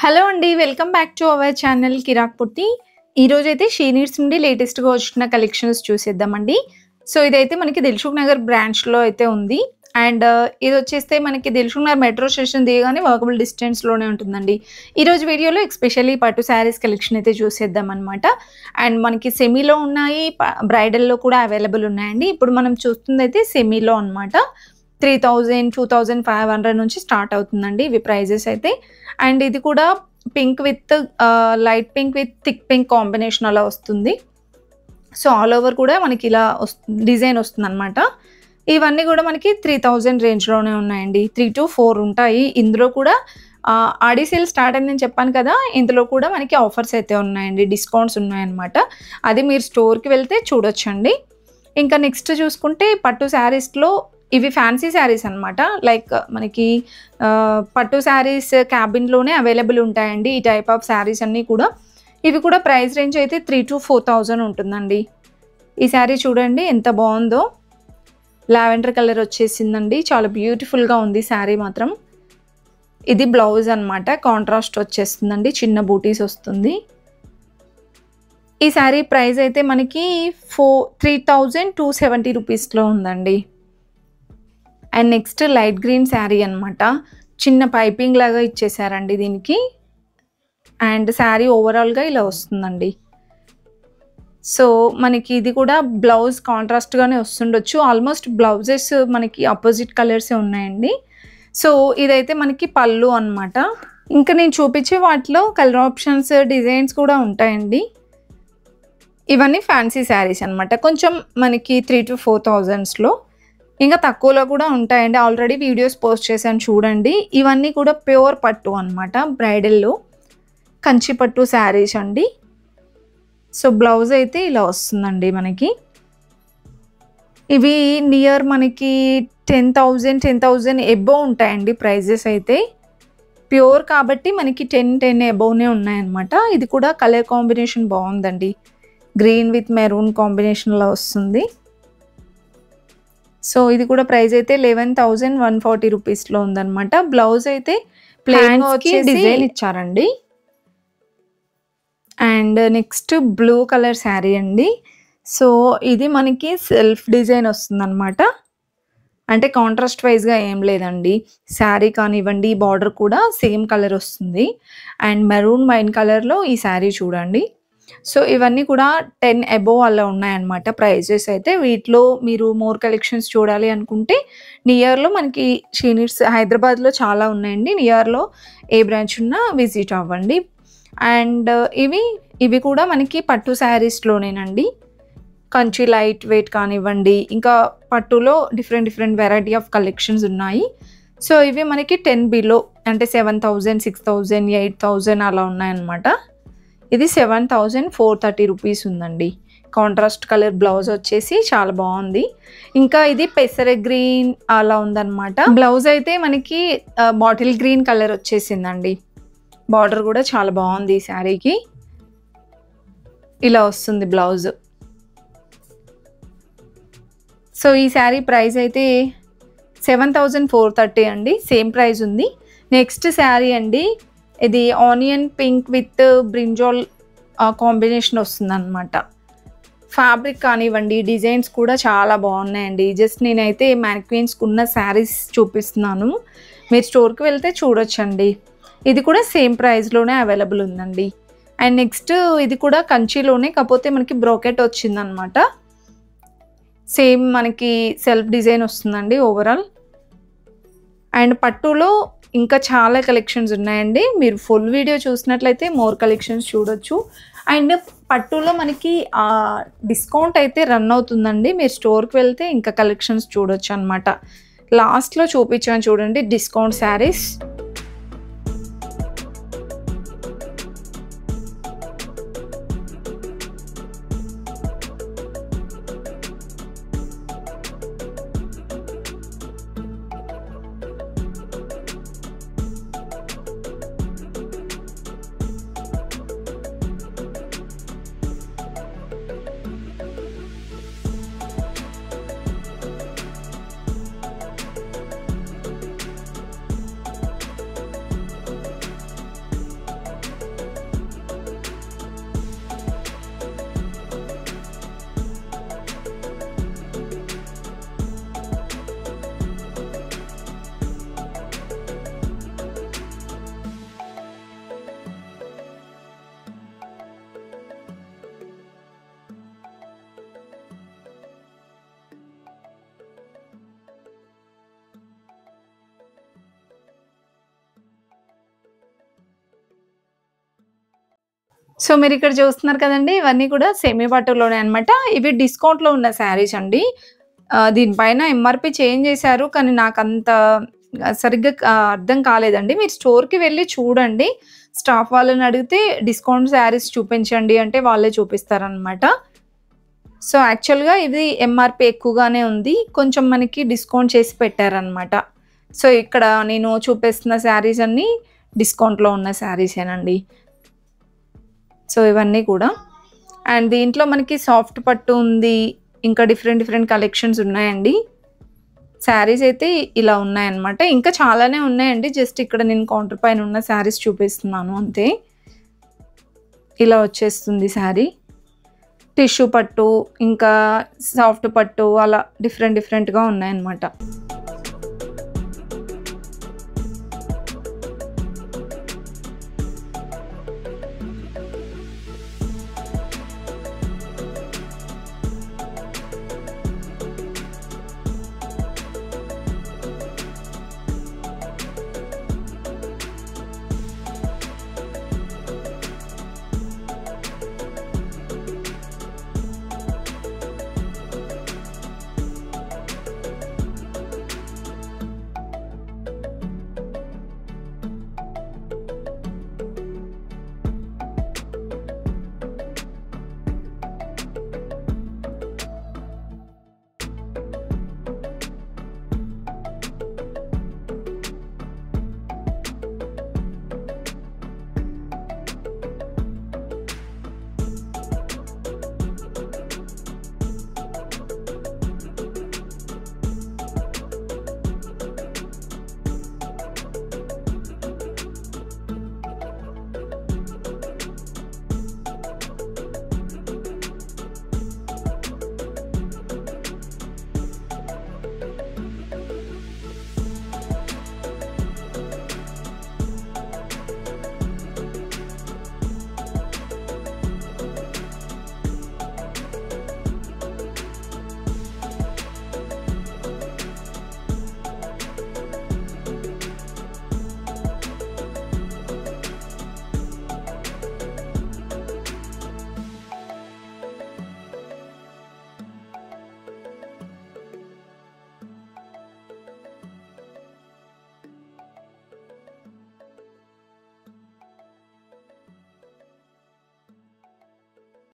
Hello అండి. Welcome back to our channel Kirak Putti. ఈరోజైతే she needs నుండి లేటెస్ట్‌గా వచ్చిన కలెక్షన్స్ చూసేద్దామండి. సో, ఇదైతే మనకి దిల్‌సుఖ్ నగర్ బ్రాంచ్‌లో అయితే ఉంది. అండ్ ఇదొచ్చేస్తే మనకి దిల్‌సుఖ్ నగర్ మెట్రో స్టేషన్ దిగగానే వాకబుల్ డిస్టెన్స్‌లోనే ఉంటుందండి. ఈరోజు వీడియోలో ఎస్పెషల్లీ పట్టు శారీస్ కలెక్షన్ అయితే చూసేద్దామనమాట. అండ్ మనకి సెమీలో ఉన్నాయి, బ్రైడల్‌లో కూడా అవైలబుల్ ఉన్నాయండి. ఇప్పుడు మనం చూస్తుందైతే సెమీలో అనమాట. 3000, 2500 నుంచి స్టార్ట్ అవుతుందండి ఇవి ప్రైజెస్ అయితే. అండ్ ఇది కూడా pink with light pink with thick pink combination అలా వస్తుంది. సో, ఆల్ ఓవర్ కూడా మనకి ఇలా డిజైన్ వస్తుందనమాట. ఇవన్నీ కూడా మనకి 3000 రేంజ్‌లోనే ఉన్నాయండి. 3-4 ఉంటాయి. ఇందులో కూడా ఆడి సేల్ స్టార్ట్ అయిందని చెప్పాను కదా! ఇందులో కూడా మనకి ఆఫర్స్ అయితే ఉన్నాయండి. డిస్కౌంట్స్ ఉన్నాయన్నమాట. అది మీరు స్టోర్‌కి వెళ్తే చూడొచ్చండి. ఇంకా నెక్స్ట్ చూసుకుంటే పట్టు శారీస్‌లో ఇవి ఫ్యాన్సీ శారీస్ అనమాట. లైక్ మనకి పట్టు శారీస్ క్యాబిన్‌లోనే అవైలబుల్ ఉంటాయండి. ఈ టైప్ ఆఫ్ శారీస్ అన్నీ కూడా. ఇవి కూడా ప్రైస్ రేంజ్ అయితే 3000-4000 ఉంటుందండి. ఈ శారీ చూడండి ఎంత బావుందో. లావెండర్ కలర్ వచ్చేసిందండి. చాలా బ్యూటిఫుల్‌గా ఉంది శారీ మాత్రం. ఇది బ్లౌజ్ అనమాట. కాంట్రాస్ట్ వచ్చేస్తుందండి. చిన్న బూటీస్ వస్తుంది. ఈ శారీ ప్రైస్ అయితే మనకి 3270 రూపీస్‌లో ఉందండి. And next light green sari అనమాట. చిన్న పైపింగ్ లాగా ఇచ్చేసారండి దీనికి. అండ్ శారీ ఓవరాల్‌గా ఇలా వస్తుందండి. సో, మనకి ఇది కూడా బ్లౌజ్ కాంట్రాస్ట్‌గానే వస్తుండొచ్చు. ఆల్మోస్ట్ బ్లౌజెస్ మనకి అపోజిట్ కలర్సే ఉన్నాయండి. సో, ఇదైతే మనకి పళ్ళు అనమాట. ఇంకా నేను చూపించే వాటిలో కలర్ ఆప్షన్స్, డిజైన్స్ కూడా ఉంటాయండి. ఇవన్నీ ఫ్యాన్సీ శారీస్ అనమాట. కొంచెం మనకి 3-4000లో ఇంకా తక్కువలో కూడా ఉంటాయండి. ఆల్రెడీ వీడియోస్ పోస్ట్ చేశాను చూడండి. ఇవన్నీ కూడా ప్యూర్ పట్టు అనమాట. బ్రైడల్‌లో కంచి పట్టు శారీస్ అండి. సో, బ్లౌజ్ అయితే ఇలా వస్తుందండి మనకి. ఇవి నియర్ మనకి 10,000 అబోవ్ ఉంటాయండి ప్రైజెస్ అయితే. ప్యూర్ కాబట్టి మనకి 10 అబోవ్‌నే ఉన్నాయన్నమాట. ఇది కూడా కలర్ కాంబినేషన్ బాగుందండి. గ్రీన్ విత్ మెరూన్ కాంబినేషన్‌లో వస్తుంది. సో, ఇది కూడా ప్రైస్ అయితే 11,140 రూపీస్‌లో ఉందన్నమాట. బ్లౌజ్ అయితే ప్లెయిన్‌గా వచ్చేసి డిజైన్ ఇచ్చారండి. And next blue colour sari అండి. సో, ఇది మనకి సెల్ఫ్ డిజైన్ వస్తుందన్నమాట. అంటే కాంట్రాస్ట్ వైజ్‌గా ఏం లేదండి. శారీ కానివ్వండి, బార్డర్ కూడా సేమ్ కలర్ వస్తుంది. అండ్ మెరూన్ వైన్ కలర్‌లో ఈ శారీ చూడండి. సో, ఇవన్నీ కూడా 10 అబోవ్ అలా ఉన్నాయన్నమాట ప్రైజెస్ అయితే. వీటిలో మీరు మోర్ కలెక్షన్స్ చూడాలి అనుకుంటే నియర్‌లో మనకి షీ నీడ్స్ హైదరాబాద్‌లో చాలా ఉన్నాయండి. నియర్‌లో ఏ బ్రాంచ్ ఉన్నా విజిట్ అవ్వండి. అండ్ ఇవి కూడా మనకి పట్టు శారీస్‌లోనేనండి. కంచి లైట్ వెయిట్ కానివ్వండి, ఇంకా పట్టులో డిఫరెంట్ వెరైటీ ఆఫ్ కలెక్షన్స్ ఉన్నాయి. సో, ఇవి మనకి 10 బిలో అంటే 7000, 6000, 8000 అలా ఉన్నాయన్నమాట. ఇది 7430 రూపీస్ ఉందండి. కాంట్రాస్ట్ కలర్ బ్లౌజ్ వచ్చేసి చాలా బాగుంది. ఇంకా ఇది పెసర గ్రీన్ అలా ఉందన్నమాట. బ్లౌజ్ అయితే మనకి బాటిల్ గ్రీన్ కలర్ వచ్చేసిందండి. బార్డర్ కూడా చాలా బాగుంది ఈ శారీకి. ఇలా వస్తుంది బ్లౌజ్. సో, ఈ శారీ ప్రైస్ అయితే 7430 అండి. సేమ్ ప్రైస్ ఉంది. నెక్స్ట్ శారీ అండి. ఇది onion pink with brinjal combination వస్తుందన్నమాట. ఫ్యాబ్రిక్ కానివ్వండి, డిజైన్స్ కూడా చాలా బాగున్నాయండి. జస్ట్ నేనైతే మ్యానిక్వీన్స్‌కి ఉన్న శారీస్ చూపిస్తున్నాను. మీరు స్టోర్‌కి వెళ్తే చూడొచ్చండి. ఇది కూడా సేమ్ ప్రైస్‌లోనే అవైలబుల్ ఉందండి. అండ్ నెక్స్ట్ ఇది కూడా కంచిలోనే, కాకపోతే మనకి బ్రోకెట్ వచ్చిందనమాట. సేమ్ మనకి సెల్ఫ్ డిజైన్ వస్తుందండి ఓవరాల్. అండ్ పట్టులో ఇంకా చాలా కలెక్షన్స్ ఉన్నాయండి. మీరు ఫుల్ వీడియో చూసినట్లయితే మోర్ కలెక్షన్స్ చూడొచ్చు. అండ్ పట్టులో మనకి డిస్కౌంట్ అయితే రన్ అవుతుందండి. మీరు స్టోర్‌కి వెళ్తే ఇంకా కలెక్షన్స్ చూడొచ్చు అనమాట. లాస్ట్‌లో చూపించాను చూడండి డిస్కౌంట్ శారీస్. సో, మీరిక్కడ చూస్తున్నారు కదండీ! ఇవన్నీ కూడా సెమీ పట్టులోనే అన్నమాట. ఇవి డిస్కౌంట్‌లో ఉన్న శారీస్ అండి. దీనిపైన ఎంఆర్‌పీ చేంజ్ చేశారు. కానీ నాకంత సరిగ్గా అర్థం కాలేదండి. మీరు స్టోర్‌కి వెళ్లి చూడండి. స్టాఫ్ వాళ్ళని అడిగితే డిస్కౌంట్ శారీస్ చూపించండి అంటే వాళ్ళే చూపిస్తారనమాట. సో, యాక్చువల్‌గా ఇది ఎంఆర్‌పీ ఎక్కువగానే ఉంది. కొంచెం మనకి డిస్కౌంట్ చేసి పెట్టారనమాట. సో, ఇక్కడ నేను చూపిస్తున్న శారీస్ అన్నీ డిస్కౌంట్‌లో ఉన్న శారీసేనండి. సో, ఇవన్నీ కూడా. అండ్ దీంట్లో మనకి సాఫ్ట్ పట్టు ఉంది. ఇంకా డిఫరెంట్ డిఫరెంట్ కలెక్షన్స్ ఉన్నాయండి. శారీస్ అయితే ఇలా ఉన్నాయన్నమాట. ఇంకా చాలానే ఉన్నాయండి. జస్ట్ ఇక్కడ నేను కౌంటర్ పైన ఉన్న శారీస్ చూపిస్తున్నాను అంతే. ఇలా వచ్చేస్తుంది శారీ. టిష్యూ పట్టు, ఇంకా సాఫ్ట్ పట్టు అలా డిఫరెంట్ డిఫరెంట్‌గా ఉన్నాయన్నమాట.